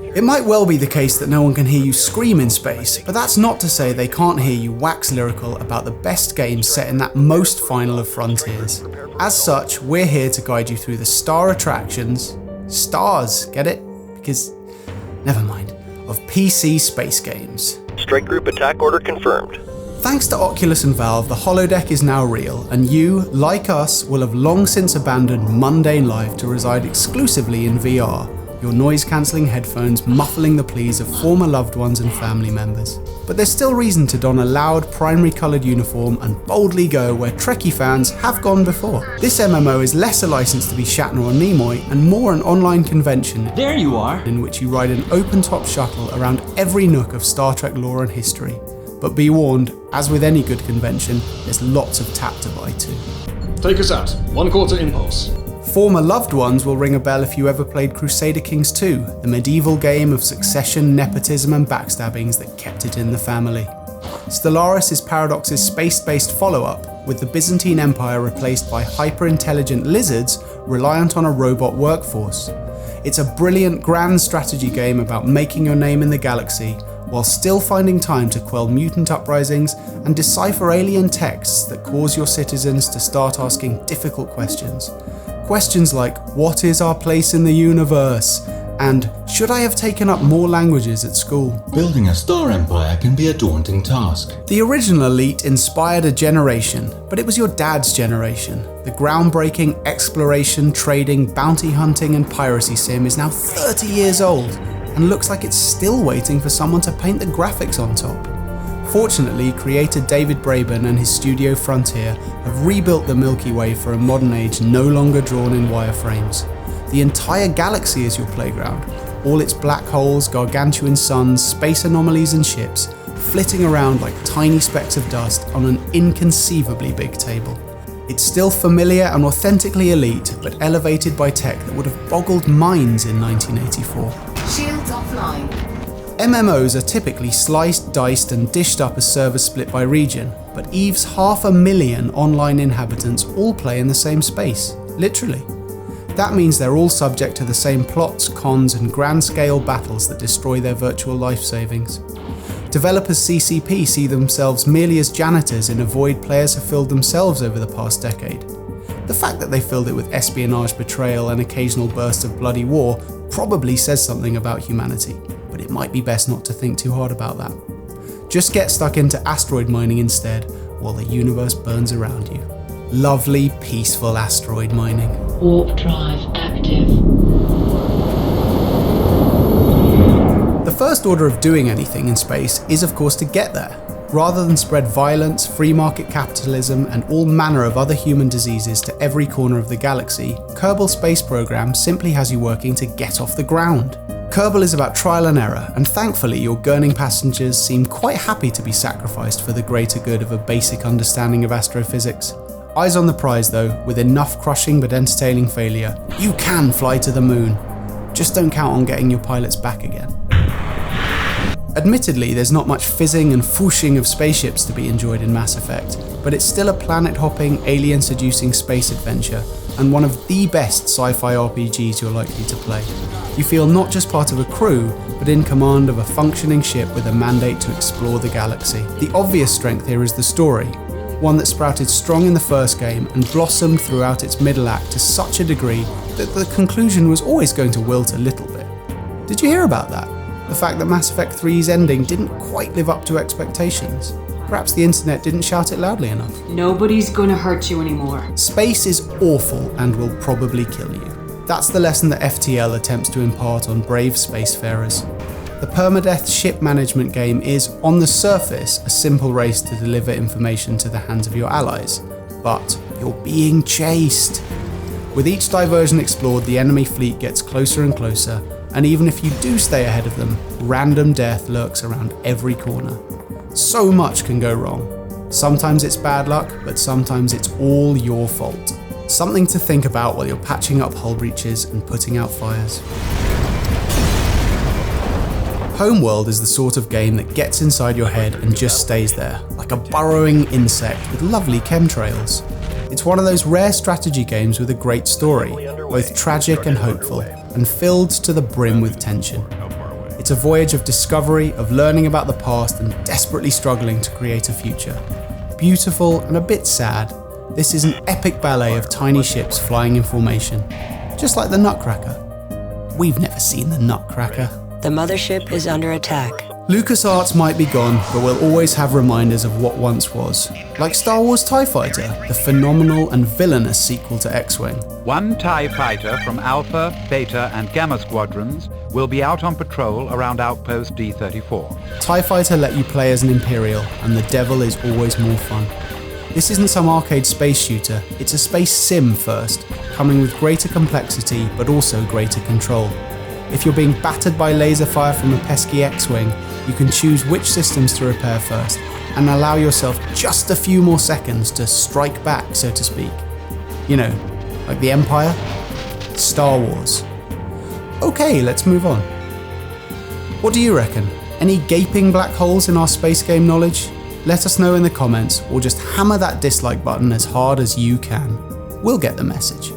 It might well be the case that no one can hear you scream in space, but that's not to say they can't hear you wax lyrical about the best games set in that most final of frontiers. As such, we're here to guide you through the star attractions, stars, get it? Because, never mind, of PC space games. Strike group attack order confirmed. Thanks to Oculus and Valve, the holodeck is now real, and you, like us, will have long since abandoned mundane life to reside exclusively in VR, your noise-cancelling headphones muffling the pleas of former loved ones and family members. But there's still reason to don a loud, primary-coloured uniform and boldly go where Trekkie fans have gone before. This MMO is less a licence to be Shatner or Nimoy, and more an online convention there you are, in which you ride an open-top shuttle around every nook of Star Trek lore and history. But be warned, as with any good convention, there's lots of tap to buy too. Take us out. 1/4 impulse. Former loved ones will ring a bell if you ever played Crusader Kings 2, the medieval game of succession, nepotism and backstabbings that kept it in the family. Stellaris is Paradox's space-based follow-up, with the Byzantine Empire replaced by hyper-intelligent lizards reliant on a robot workforce. It's a brilliant grand strategy game about making your name in the galaxy, while still finding time to quell mutant uprisings and decipher alien texts that cause your citizens to start asking difficult questions. Questions like, what is our place in the universe? And should I have taken up more languages at school? Building a star empire can be a daunting task. The original Elite inspired a generation, but it was your dad's generation. The groundbreaking exploration, trading, bounty hunting and piracy sim is now 30 years old, and looks like it's still waiting for someone to paint the graphics on top. Fortunately, creator David Braben and his studio Frontier have rebuilt the Milky Way for a modern age no longer drawn in wireframes. The entire galaxy is your playground, all its black holes, gargantuan suns, space anomalies and ships, flitting around like tiny specks of dust on an inconceivably big table. It's still familiar and authentically elite, but elevated by tech that would have boggled minds in 1984. Shields offline. MMOs are typically sliced, diced and dished up as servers split by region, but EVE's 500,000 online inhabitants all play in the same space, literally. That means they're all subject to the same plots, cons and grand-scale battles that destroy their virtual life savings. Developers CCP see themselves merely as janitors in a void players have filled themselves over the past decade. The fact that they filled it with espionage, betrayal and occasional bursts of bloody war probably says something about humanity, but it might be best not to think too hard about that. Just get stuck into asteroid mining instead, while the universe burns around you. Lovely, peaceful asteroid mining. Warp drive active. The first order of doing anything in space is of course to get there. Rather than spread violence, free market capitalism and all manner of other human diseases to every corner of the galaxy, Kerbal Space Program simply has you working to get off the ground. Kerbal is about trial and error, and thankfully your gurning passengers seem quite happy to be sacrificed for the greater good of a basic understanding of astrophysics. Eyes on the prize though, with enough crushing but entertaining failure, you can fly to the moon. Just don't count on getting your pilots back again. Admittedly, there's not much fizzing and whooshing of spaceships to be enjoyed in Mass Effect, but it's still a planet-hopping, alien-seducing space adventure, and one of the best sci-fi RPGs you're likely to play. You feel not just part of a crew, but in command of a functioning ship with a mandate to explore the galaxy. The obvious strength here is the story, one that sprouted strong in the first game and blossomed throughout its middle act to such a degree that the conclusion was always going to wilt a little bit. Did you hear about that? The fact that Mass Effect 3's ending didn't quite live up to expectations. Perhaps the internet didn't shout it loudly enough. Nobody's gonna hurt you anymore. Space is awful and will probably kill you. That's the lesson that FTL attempts to impart on brave spacefarers. The permadeath ship management game is, on the surface, a simple race to deliver information to the hands of your allies. But you're being chased. With each diversion explored, the enemy fleet gets closer and closer, and even if you do stay ahead of them, random death lurks around every corner. So much can go wrong. Sometimes it's bad luck, but sometimes it's all your fault. Something to think about while you're patching up hull breaches and putting out fires. Homeworld is the sort of game that gets inside your head and just stays there, like a burrowing insect with lovely chemtrails. It's one of those rare strategy games with a great story, both tragic and hopeful, and filled to the brim with tension. It's a voyage of discovery, of learning about the past and desperately struggling to create a future. Beautiful and a bit sad, this is an epic ballet of tiny ships flying in formation, just like the Nutcracker. We've never seen the Nutcracker. The mothership is under attack. LucasArts might be gone, but we'll always have reminders of what once was. Like Star Wars TIE Fighter, the phenomenal and villainous sequel to X-Wing. One TIE fighter from Alpha, Beta and Gamma squadrons will be out on patrol around Outpost D34. TIE Fighter let you play as an Imperial, and the Devil is always more fun. This isn't some arcade space shooter, it's a space sim first, coming with greater complexity but also greater control. If you're being battered by laser fire from a pesky X-Wing, you can choose which systems to repair first, and allow yourself just a few more seconds to strike back, so to speak. You know, like the Empire, Star Wars. Okay, let's move on. What do you reckon? Any gaping black holes in our space game knowledge? Let us know in the comments, or just hammer that dislike button as hard as you can. We'll get the message.